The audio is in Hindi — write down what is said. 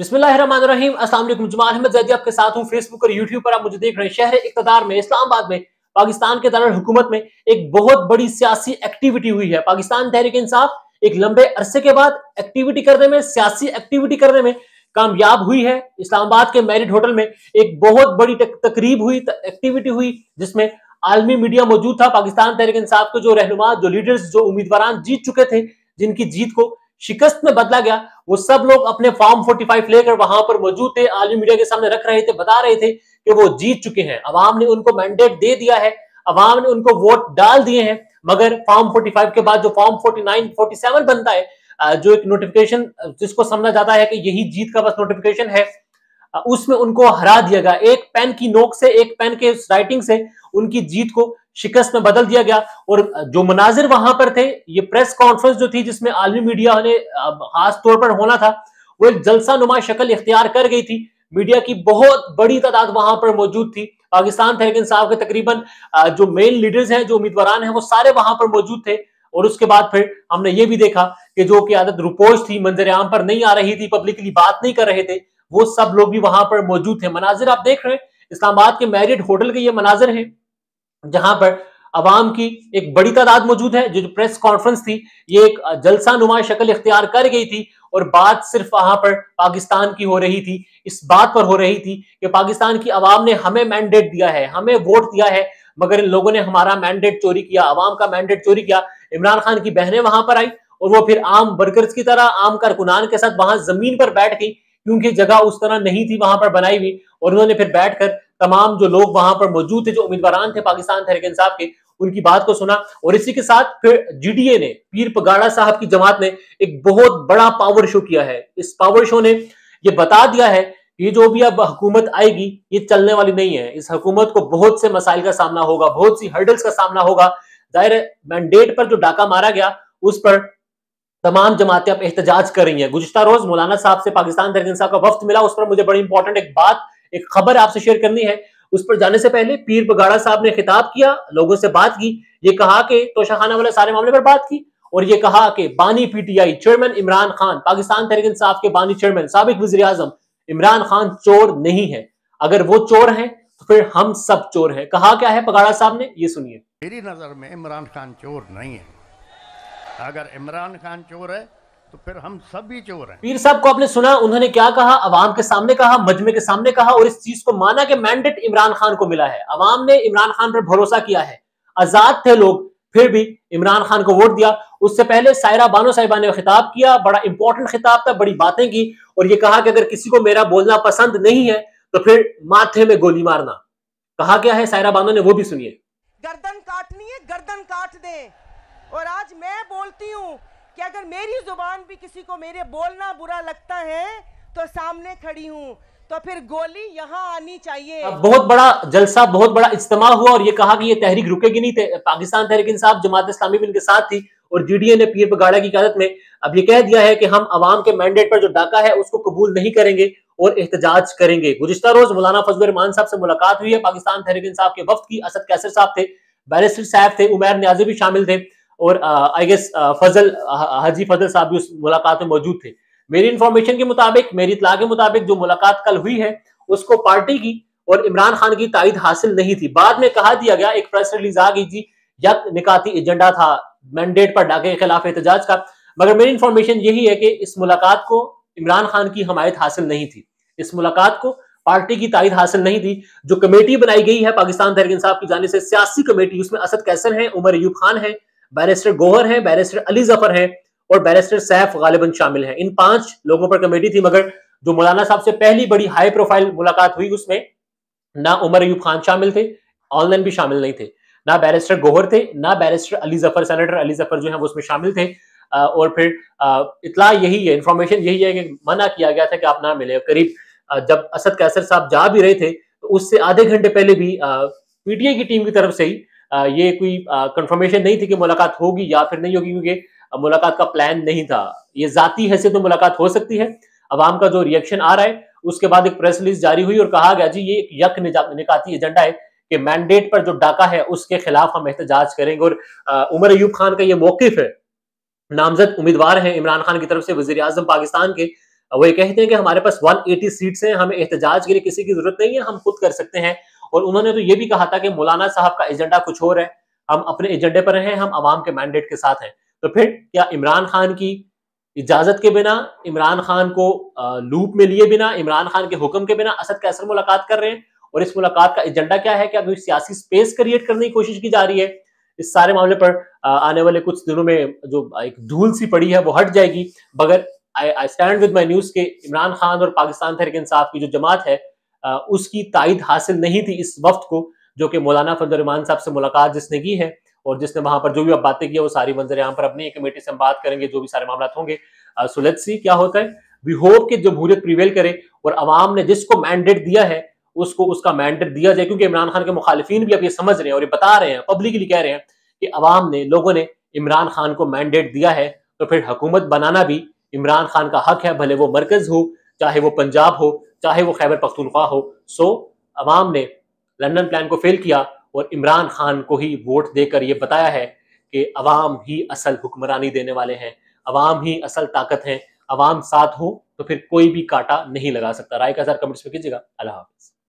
बिस्मिल्लाहिर्रहमानिर्रहीम। अस्सलाम वालेकुम। जमाल अहमद जैदी आपके साथ हूं। फेसबुक और यूट्यूब पर आप मुझे देख रहे हैं। शहर इक़्तिदार में इस्लामाबाद में पाकिस्तान के दारुल हुकूमत में एक बहुत बड़ी सियासी एक्टिविटी हुई है। पाकिस्तान तहरीक इंसाफ एक लंबे अरसे के बाद एक्टिविटी करने में, सियासी एक्टिविटी करने में कामयाब हुई है। इस्लामाबाद के मैरिट होटल में एक बहुत बड़ी तकरीब हुई, एक्टिविटी हुई, जिसमें आलमी मीडिया मौजूद था। पाकिस्तान तहरीक इंसाफ के जो रहनुमा, जो लीडर्स, जो उम्मीदवार जीत चुके थे, जिनकी जीत को शिकस्त में बदला गया, वो सब लोग अपने फॉर्म 45 लेकर वहां पर मौजूद थे। आलमी मीडिया के सामने रख रहे थे, बता रहे थे कि वो जीत चुके हैं। अवाम ने उनको मैंडेट दे दिया है, अवाम ने उनको वोट डाल दिए हैं। मगर फॉर्म 45 के बाद जो फॉर्म 49 47 बनता है, जो एक नोटिफिकेशन जिसको समझा जाता है कि यही जीत का बस नोटिफिकेशन है, उसमें उनको हरा दिया गया। एक पेन की नोक से, एक पेन के राइटिंग से उनकी जीत को शिकस्त में बदल दिया गया। और जो मनाजिर वहां पर थे, ये प्रेस कॉन्फ्रेंस जो थी जिसमें आलमी मीडिया ने खास तौर पर होना था, वो एक जलसा नुमा शक्ल इख्तियार कर गई थी। मीडिया की बहुत बड़ी तादाद वहां पर मौजूद थी। पाकिस्तान तहरीक इंसाफ के तकरीबन जो मेन लीडर्स हैं, जो उम्मीदवार हैं, वो सारे वहां पर मौजूद थे। और उसके बाद फिर हमने ये भी देखा कि जो क्यादत रुपोश थी, मंजर आम पर नहीं आ रही थी, पब्लिकली बात नहीं कर रहे थे, वो सब लोग भी वहां पर मौजूद थे। मनाजिर आप देख रहे हैं, इस्लामाबाद के मैरिट होटल के ये मनाजिर हैं, जहां पर अवाम की एक बड़ी तादाद मौजूद है। जो प्रेस कॉन्फ्रेंस थी, ये एक जलसा नुमा शक्ल इख्तियार कर गई थी। और बात सिर्फ वहां पर पाकिस्तान की हो रही थी, इस बात पर हो रही थी कि पाकिस्तान की अवाम ने हमें मैंडेट दिया है, हमें वोट दिया है, मगर इन लोगों ने हमारा मैंडेट चोरी किया, अवाम का मैंडेट चोरी किया। इमरान खान की बहनें वहां पर आई और वो फिर आम वर्कर्स की तरह, आम कारकुनान के साथ वहां जमीन पर बैठ गई, क्योंकि जगह उस तरह नहीं थी वहां पर बनाई हुई। और उन्होंने फिर बैठकर तमाम जो लोग वहां पर मौजूद थे, जो उम्मीदवार थे पाकिस्तान तहरीक इंसाफ के, उनकी बात को सुना। और इसी के साथ फिर जीडीए ने, पीर पगाड़ा साहब की जमात ने एक बहुत बड़ा पावर शो किया है। इस पावर शो ने ये बता दिया है कि जो भी अब हुकूमत आएगी, ये चलने वाली नहीं है। इस हुकूमत को बहुत से मसाइल का सामना होगा, बहुत सी हर्डल्स का सामना होगा। जाहिर है, मैंडेट पर जो डाका मारा गया, उस पर तमाम जमातें अब एहतजाज कर रही हैं। गुज़िश्ता रोज मौलाना साहब से पाकिस्तान तहरीक इंसाफ का वफ्द मिला, उस पर मुझे बड़ी इंपॉर्टेंट एक बात, एक खबर आपसे शेयर करनी है। उस पर जाने से पहले पीर पगाड़ा साहब ने खिताब किया, लोगों से बात की। ये कहा कि तोशाखाना वाले सारे मामले पर बात की, और ये कहा कि बानी पीटीआई चेयरमैन इमरान खान, पाकिस्तान तहरीक इंसाफ के बानी चेयरमैन, साबिक वज़ीर आज़म इमरान खान चोर नहीं है। अगर वो चोर हैं तो फिर हम सब चोर हैं। कहा क्या है पगाड़ा साहब ने, ये सुनिए। मेरी नजर में इमरान खान चोर नहीं है। अगर इमरान खान चोर है तो फिर हम सब भी चोर हैं। पीर साहब को आपने सुना, उन्होंने क्या कहा, अवाम के सामने कहा, मजमे के सामने कहा, और इस चीज को माना कि मैंडेट इमरान खान को मिला है। अवाम ने इमरान खान पर भरोसा किया है, आजाद थे लोग, फिर भी इमरान खान को वोट दिया। उससे पहले सायरा बानो साहिबा ने खिताब किया, बड़ा इंपॉर्टेंट खिताब था, बड़ी बातें की, और ये कहा कि अगर किसी को मेरा बोलना पसंद नहीं है तो फिर माथे में गोली मारना। कहा क्या है सायरा बानो ने, वो भी सुनिए। गर्दन काटनी है, गर्दन काट दे। और आज मैं बोलती हूँ कि अगर मेरी जुबान भी किसी को मेरे बोलना बुरा लगता है तो सामने खड़ी हूँ, तो फिर गोली यहाँ आनी चाहिए। बहुत बड़ा जलसा, बहुत बड़ा इज्तिमा हुआ, और ये कहा कि ये तहरीक रुकेगी नहीं। पाकिस्तान तहरीक इंसाफ, जमात इस्लामी भी इनके साथ थी, और जीडीए ने पीर पगाड़ा की क़यादत में अब ये कह दिया है कि हम अवाम के मैंडेट पर जो डाका है उसको कबूल नहीं करेंगे और एहतजाज करेंगे। गुज़िश्ता रोज मौलाना फजल रहमान साहब से मुलाकात हुई है, पाकिस्तान तहरीक इंसाफ के वफ्द की। असद कैसर साहब थे, बैरिस्टर साहब थे, उमैर न्याजी भी शामिल थे, और आई गेस फजल हाजी फजल साहब भी उस मुलाकात में मौजूद थे। मेरी इंफॉर्मेशन के मुताबिक, मेरी इतला के मुताबिक, जो मुलाकात कल हुई है उसको पार्टी की और इमरान खान की तायद हासिल नहीं थी। बाद में कहा दिया गया, एक प्रेस रिलीज आ गई थी, यक निकाती एजेंडा था मैंडेट पर डाके के खिलाफ एहतजाज का। मगर मेरी इंफॉर्मेशन यही है कि इस मुलाकात को इमरान खान की हमायत हासिल नहीं थी, इस मुलाकात को पार्टी की तायद हासिल नहीं थी। जो कमेटी बनाई गई है पाकिस्तान तहरीक इंसाफ की जानिब से, सियासी कमेटी, उसमें असद कैसर हैं, उमर अयूब खान है, बैरिस्टर गोहर हैं, बैरिस्टर अली जफर हैं, और बैरिस्टर सैफ गालिबन शामिल हैं। इन 5 लोगों पर कमेटी थी। मगर जो मौलाना साहब से पहली बड़ी हाई प्रोफाइल मुलाकात हुई, उसमें ना उमर अयूब खान शामिल थे, ऑनलाइन भी शामिल नहीं थे, ना बैरिस्टर गोहर थे, ना बैरिस्टर अली जफर, सेनेटर अली जफर जो है वो उसमें शामिल थे। और फिर इतला यही है, इंफॉर्मेशन यही है कि मना किया गया था कि आप ना मिले। करीब जब असद कैसर साहब जा भी रहे थे, तो उससे आधे घंटे पहले भी पीटीआई की टीम की तरफ से ही ये कोई कंफर्मेशन नहीं थी कि मुलाकात होगी या फिर नहीं होगी, क्योंकि मुलाकात का प्लान नहीं था। ये जाती हैसियत में मुलाकात हो सकती है। अवाम का जो रिएक्शन आ रहा है, उसके बाद एक प्रेस रिलीज जारी हुई और कहा गया, जी ये एक यक निकाती एजेंडा है कि मैंडेट पर जो डाका है उसके खिलाफ हम एहतजाज करेंगे। और उमर अयूब खान का ये मौकिफ है, नामजद उम्मीदवार हैं इमरान खान की तरफ से वजीर आजम पाकिस्तान के, वो ये कहते हैं कि हमारे पास 180 सीट्स हैं, हमें एहतजाज के लिए किसी की जरूरत नहीं है, हम खुद कर सकते हैं। और उन्होंने तो ये भी कहा था कि मौलाना साहब का एजेंडा कुछ और है, हम अपने एजेंडे पर हैं, हम अवाम के मैंडेट के साथ हैं। तो फिर क्या इमरान खान की इजाजत के बिना, इमरान खान को लूप में लिए बिना, इमरान खान के हुक्म के बिना असद कैसर मुलाकात कर रहे हैं? और इस मुलाकात का एजेंडा क्या है? क्या कोई सियासी स्पेस क्रिएट करने की कोशिश की जा रही है? इस सारे मामले पर आने वाले कुछ दिनों में जो एक धूल सी पड़ी है वो हट जाएगी। मगर I stand with my news के इमरान खान और पाकिस्तान तहरीक इंसाफ की जो जमात है उसकी तायद हासिल नहीं थी इस वक्त को, जो कि मौलाना फजल रहमान साहब से मुलाकात जिसने की है और जिसने वहां पर जो भी अब बातें की है वो सारी मंजर यहाँ पर अपनी कमेटी से हम बात करेंगे, जो भी सारे मामला होंगे। सो लेट्स सी क्या होता है। वी होप कि जमहूरियत प्रिवेल करे और अवाम ने जिसको मैंडेट दिया है उसको उसका मैंडेट दिया जाए, क्योंकि इमरान खान के मुखालिफिन भी अब ये समझ रहे हैं और ये बता रहे हैं, पब्लिकली कह रहे हैं कि अवाम ने, लोगों ने इमरान खान को मैंडेट दिया है, तो फिर हुकूमत बनाना भी इमरान खान का हक है, भले वो मरकज हो, चाहे वो पंजाब हो, चाहे वो खैबर पख्तूनख्वा हो। सो अवाम ने लंदन प्लान को फेल किया और इमरान खान को ही वोट देकर ये बताया है कि अवाम ही असल हुक्मरानी देने वाले हैं, अवाम ही असल ताकत है, अवाम साथ हो तो फिर कोई भी कांटा नहीं लगा सकता। राय का सर कमेंट्स में कीजिएगा। अल्लाह हाफिज।